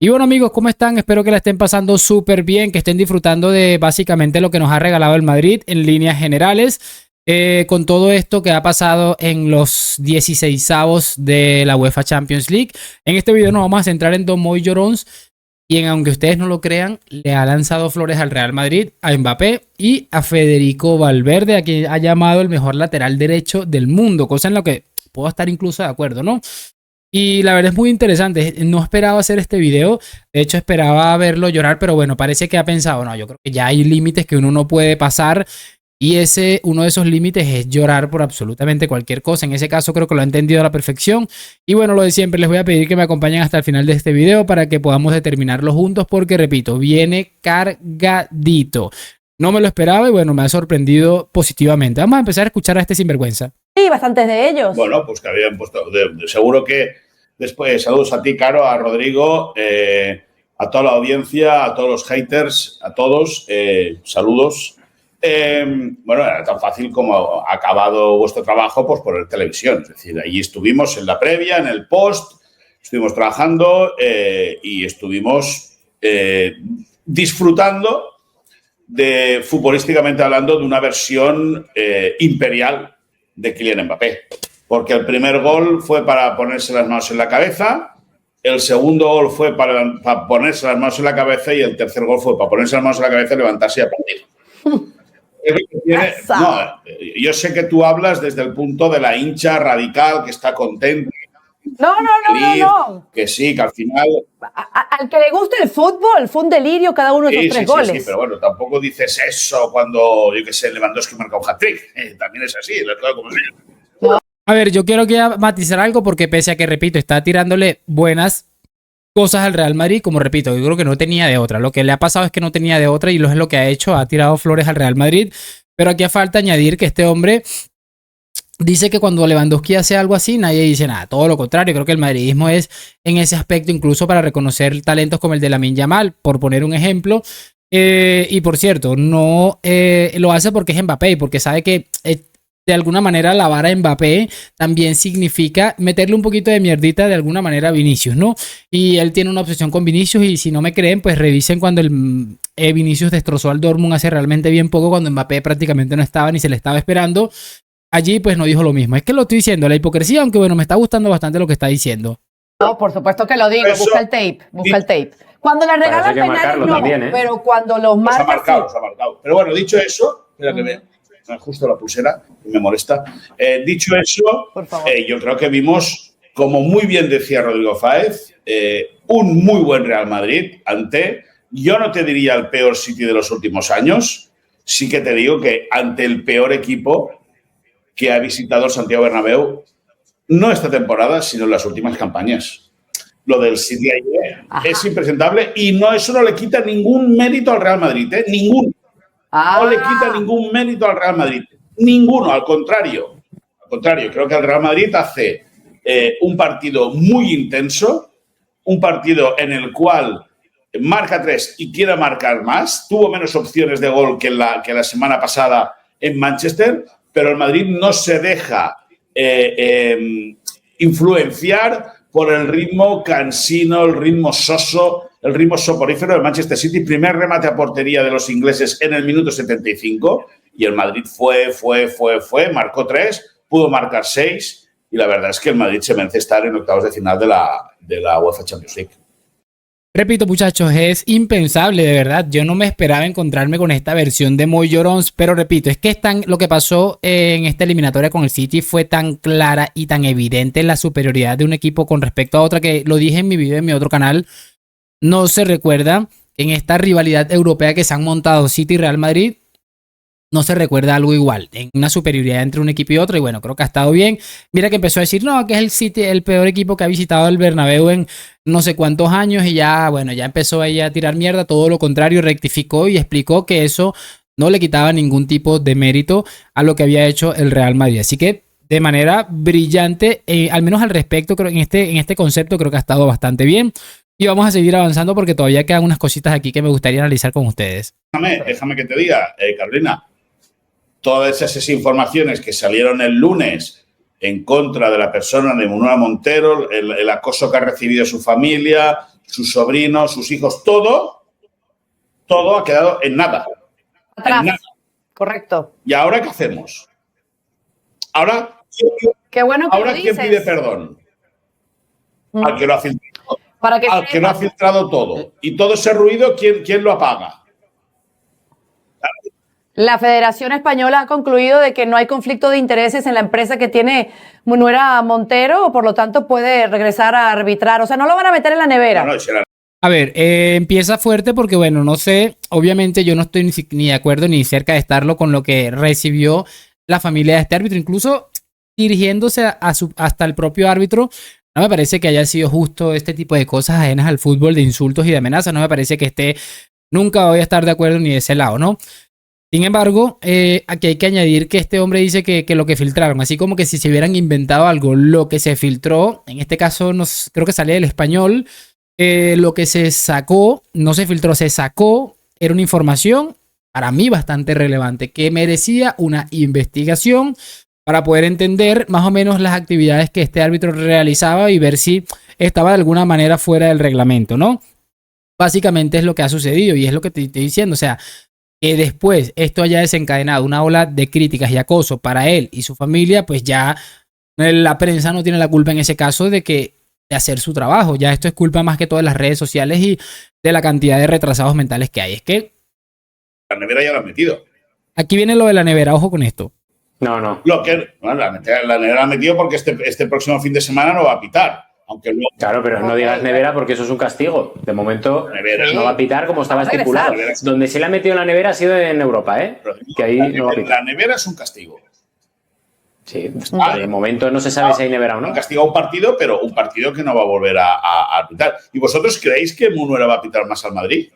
Y bueno amigos, ¿cómo están? Espero que la estén pasando súper bien, que estén disfrutando de básicamente lo que nos ha regalado el Madrid en líneas generales. Con todo esto que ha pasado en los 16avos de la UEFA Champions League. En este video nos vamos a centrar en Don Moy Llorons, quien, aunque ustedes no lo crean, le ha lanzado flores al Real Madrid, a Mbappé y a Federico Valverde, a quien ha llamado el mejor lateral derecho del mundo, cosa en la que puedo estar incluso de acuerdo, ¿no? Y la verdad es muy interesante. No esperaba hacer este video. De hecho, esperaba verlo llorar, pero bueno, parece que ha pensado, no, yo creo que ya hay límites que uno no puede pasar. Y uno de esos límites es llorar por absolutamente cualquier cosa. En ese caso creo que lo ha entendido a la perfección. Y bueno, lo de siempre, les voy a pedir que me acompañen hasta el final de este video para que podamos determinarlo juntos, porque repito, viene cargadito. No me lo esperaba y bueno, me ha sorprendido positivamente. Vamos a empezar a escuchar a este sinvergüenza. Sí, bastantes de ellos. Bueno, pues que habían puesto, seguro que después, saludos a ti, Caro, a Rodrigo, a toda la audiencia, a todos los haters, a todos, saludos. Bueno, era tan fácil como ha acabado vuestro trabajo, pues poner televisión. Es decir, allí estuvimos en la previa, en el post, estuvimos trabajando y estuvimos disfrutando de, futbolísticamente hablando, de una versión imperial de Kylian Mbappé. Porque el primer gol fue para ponerse las manos en la cabeza, el segundo gol fue para ponerse las manos en la cabeza y el tercer gol fue para ponerse las manos en la cabeza, levantarse y aplaudir. No, yo sé que tú hablas desde el punto de la hincha radical que está contenta. No. Que sí, que al final... Al que le guste el fútbol, fue un delirio cada uno de esos tres goles. Sí, pero bueno, tampoco dices eso cuando, yo qué sé, Lewandowski marca un hat-trick. También es así, lo como sea. A ver, yo quiero matizar algo porque pese a que, repito, está tirándole buenas cosas al Real Madrid, como repito, yo creo que no tenía de otra. Lo que le ha pasado es que no tenía de otra y es lo que ha hecho, ha tirado flores al Real Madrid. Pero aquí falta añadir que este hombre dice que cuando Lewandowski hace algo así, nadie dice nada. Todo lo contrario, creo que el madridismo es en ese aspecto, incluso para reconocer talentos como el de Lamine Yamal, por poner un ejemplo. Y por cierto, no lo hace porque es Mbappé, porque sabe que de alguna manera lavar a Mbappé también significa meterle un poquito de mierdita de alguna manera a Vinicius, ¿no? Y él tiene una obsesión con Vinicius y si no me creen, pues revisen cuando Vinicius destrozó al Dortmund hace realmente bien poco, cuando Mbappé prácticamente no estaba ni se le estaba esperando. Allí pues no dijo lo mismo. Es que lo estoy diciendo, la hipocresía, aunque bueno, me está gustando bastante lo que está diciendo. No, por supuesto que lo digo, eso, busca el tape. Cuando le regalan penales no, también, pero cuando los marca... Los ha marcado. Pero bueno, dicho eso, espera que me justo la pulsera, me molesta. Dicho eso, yo creo que vimos, como muy bien decía Rodrigo Fáez, un muy buen Real Madrid ante, yo no te diría el peor City de los últimos años, sí que te digo que ante el peor equipo que ha visitado el Santiago Bernabéu, no esta temporada, sino en las últimas campañas. Lo del City ayer es impresentable y eso no le quita ningún mérito al Real Madrid, ninguno. No le quita ningún mérito al Real Madrid. Ninguno, al contrario. Al contrario, creo que el Real Madrid hace un partido muy intenso, un partido en el cual marca 3 y quiere marcar más. Tuvo menos opciones de gol que la semana pasada en Manchester, pero el Madrid no se deja influenciar por el ritmo cansino, el ritmo soso, el ritmo soporífero del Manchester City. Primer remate a portería de los ingleses en el minuto 75 y el Madrid fue, marcó 3, pudo marcar 6 y la verdad es que el Madrid se merece estar en octavos de final de la UEFA Champions League. Repito, muchachos, es impensable, de verdad. Yo no me esperaba encontrarme con esta versión de Moy Llorons, pero repito, es que lo que pasó en esta eliminatoria con el City fue tan clara y tan evidente la superioridad de un equipo con respecto a otra, que lo dije en mi video en mi otro canal. No se recuerda en esta rivalidad europea que se han montado City y Real Madrid. No se recuerda algo igual, en una superioridad entre un equipo y otro, y bueno, creo que ha estado bien. Mira que empezó a decir, no, que es el City, el peor equipo que ha visitado el Bernabéu en no sé cuántos años, y ya, bueno, ya empezó ella a tirar mierda, todo lo contrario, rectificó y explicó que eso no le quitaba ningún tipo de mérito a lo que había hecho el Real Madrid. Así que, de manera brillante, al menos al respecto, creo en este concepto creo que ha estado bastante bien. Y vamos a seguir avanzando porque todavía quedan unas cositas aquí que me gustaría analizar con ustedes. Déjame que te diga, Carolina, todas esas informaciones que salieron el lunes en contra de la persona de Munera Montero, el acoso que ha recibido su familia, sus sobrinos, sus hijos, todo ha quedado en nada. Atrás. En nada. Correcto. ¿Y ahora qué hacemos? Ahora, qué bueno que ahora ¿quién pide perdón? Al que lo ha filtrado. Al que lo ha filtrado todo. Y todo ese ruido, ¿quién lo apaga? La Federación Española ha concluido de que no hay conflicto de intereses en la empresa que tiene Munera Montero, por lo tanto puede regresar a arbitrar. O sea, no lo van a meter en la nevera. A ver, empieza fuerte porque, bueno, no sé, obviamente yo no estoy ni de acuerdo ni cerca de estarlo con lo que recibió la familia de este árbitro, incluso dirigiéndose hasta el propio árbitro. No me parece que haya sido justo este tipo de cosas ajenas al fútbol, de insultos y de amenazas. No me parece que nunca voy a estar de acuerdo ni de ese lado, ¿no? Sin embargo, aquí hay que añadir que este hombre dice que lo que filtraron, así como que si se hubieran inventado algo, lo que se filtró, en este caso creo que sale del Español, lo que se sacó, no se filtró, se sacó, era una información para mí bastante relevante, que merecía una investigación para poder entender más o menos las actividades que este árbitro realizaba y ver si estaba de alguna manera fuera del reglamento, ¿no? Básicamente es lo que ha sucedido y es lo que te estoy diciendo, o sea, que después esto haya desencadenado una ola de críticas y acoso para él y su familia, pues ya la prensa no tiene la culpa en ese caso de hacer su trabajo. Ya esto es culpa más que todo de las redes sociales y de la cantidad de retrasados mentales que hay. Es que la nevera ya lo han metido. Aquí viene lo de la nevera, ojo con esto. No. La nevera la han metido porque este próximo fin de semana no va a pitar. Aunque luego, claro, pero no digas nevera porque eso es un castigo. De momento no va a pitar como estaba estipulado. Donde se le ha metido la nevera ha sido en Europa, ¿eh? Que ahí no va a pitar. La nevera es un castigo. Sí, de momento no se sabe si hay nevera o no. Han castigado un partido, pero un partido que no va a volver a pitar. ¿Y vosotros creéis que Munera va a pitar más al Madrid?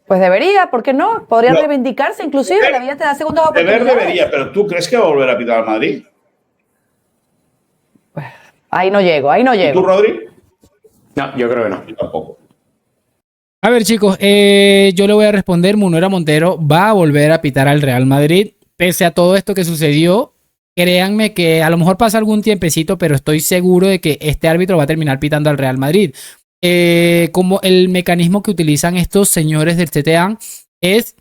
Pues debería, ¿por qué no? Podría reivindicarse, inclusive, la vida te da segundas oportunidades. Debería, pero ¿tú crees que va a volver a pitar al Madrid? Pues, ahí no llego. ¿Y tú, Rodri? No, yo creo que no. Yo tampoco. A ver, chicos, yo le voy a responder. Munera Montero va a volver a pitar al Real Madrid. Pese a todo esto que sucedió, créanme que a lo mejor pasa algún tiempecito, pero estoy seguro de que este árbitro va a terminar pitando al Real Madrid. Como el mecanismo que utilizan estos señores del CTA es: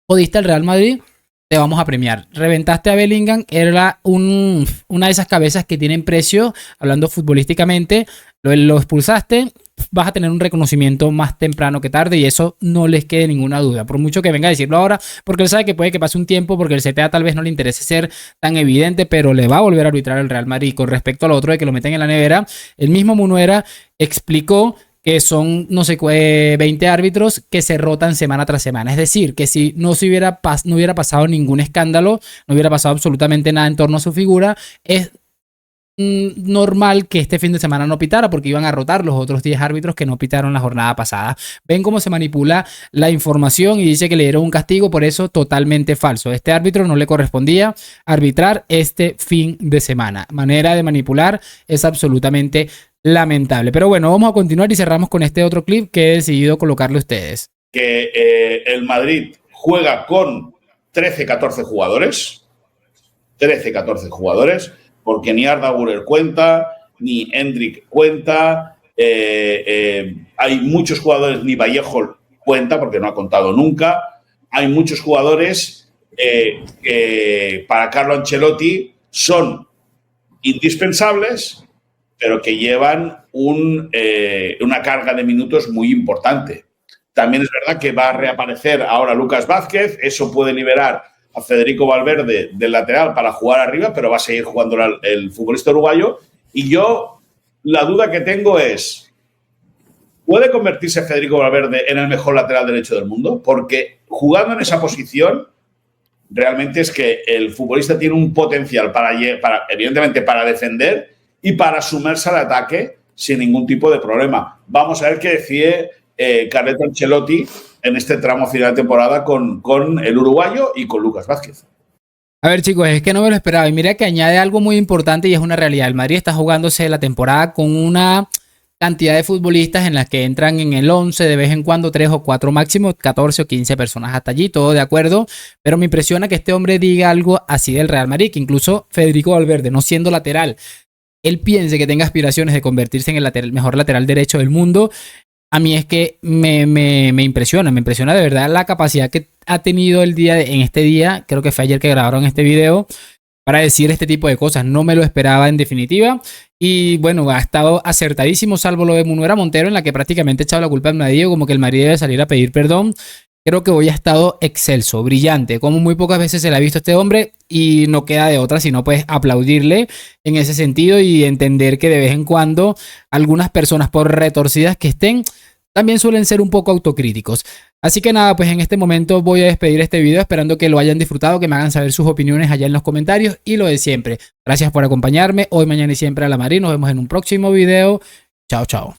jodiste al Real Madrid, te vamos a premiar. Reventaste a Bellingham, era una de esas cabezas que tienen precio, hablando futbolísticamente, lo expulsaste, vas a tener un reconocimiento más temprano que tarde y eso no les quede ninguna duda. Por mucho que venga a decirlo ahora, porque él sabe que puede que pase un tiempo, porque el CTA tal vez no le interese ser tan evidente, pero le va a volver a arbitrar al Real Madrid. Con respecto al otro de que lo meten en la nevera, el mismo Munera explicó que son, no sé, 20 árbitros que se rotan semana tras semana. Es decir, que si no hubiera pasado ningún escándalo, no hubiera pasado absolutamente nada en torno a su figura, es normal que este fin de semana no pitara porque iban a rotar los otros 10 árbitros que no pitaron la jornada pasada. Ven cómo se manipula la información y dice que le dieron un castigo, por eso totalmente falso. Este árbitro no le correspondía arbitrar este fin de semana. Manera de manipular es absolutamente lamentable. Pero bueno, vamos a continuar y cerramos con este otro clip que he decidido colocarle a ustedes. Que el Madrid juega con 13-14 jugadores. 13-14 jugadores. Porque ni Arda Güler cuenta, ni Hendrik cuenta, hay muchos jugadores, ni Vallejo cuenta porque no ha contado nunca. Hay muchos jugadores que para Carlo Ancelotti son indispensables, pero que llevan una carga de minutos muy importante. También es verdad que va a reaparecer ahora Lucas Vázquez, eso puede liberar a Federico Valverde del lateral para jugar arriba, pero va a seguir jugando el futbolista uruguayo. Y yo, la duda que tengo es, ¿puede convertirse Federico Valverde en el mejor lateral derecho del mundo? Porque jugando en esa posición, realmente es que el futbolista tiene un potencial evidentemente, para defender y para sumarse al ataque sin ningún tipo de problema. Vamos a ver qué decide Carleto Ancelotti en este tramo final de temporada con el uruguayo y con Lucas Vázquez. A ver, chicos, es que no me lo esperaba. Y mira que añade algo muy importante y es una realidad. El Madrid está jugándose la temporada con una cantidad de futbolistas en las que entran en el 11 de vez en cuando 3 o 4 máximo, 14 o 15 personas hasta allí, todo de acuerdo, pero me impresiona que este hombre diga algo así del Real Madrid, que incluso Federico Valverde, no siendo lateral, él piense que tenga aspiraciones de convertirse en el mejor lateral derecho del mundo. A mí es que me impresiona de verdad la capacidad que ha tenido en este día, creo que fue ayer que grabaron este video, para decir este tipo de cosas. No me lo esperaba en definitiva. Y bueno, ha estado acertadísimo, salvo lo de Munuera Montero, en la que prácticamente ha echado la culpa al Madrid, como que el Madrid debe salir a pedir perdón. Creo que hoy ha estado excelso, brillante, como muy pocas veces se le ha visto a este hombre, y no queda de otra sino pues aplaudirle en ese sentido y entender que de vez en cuando algunas personas, por retorcidas que estén, también suelen ser un poco autocríticos. Así que nada, pues en este momento voy a despedir este video esperando que lo hayan disfrutado, que me hagan saber sus opiniones allá en los comentarios y lo de siempre. Gracias por acompañarme hoy, mañana y siempre a la Madrid. Nos vemos en un próximo video. Chao, chao.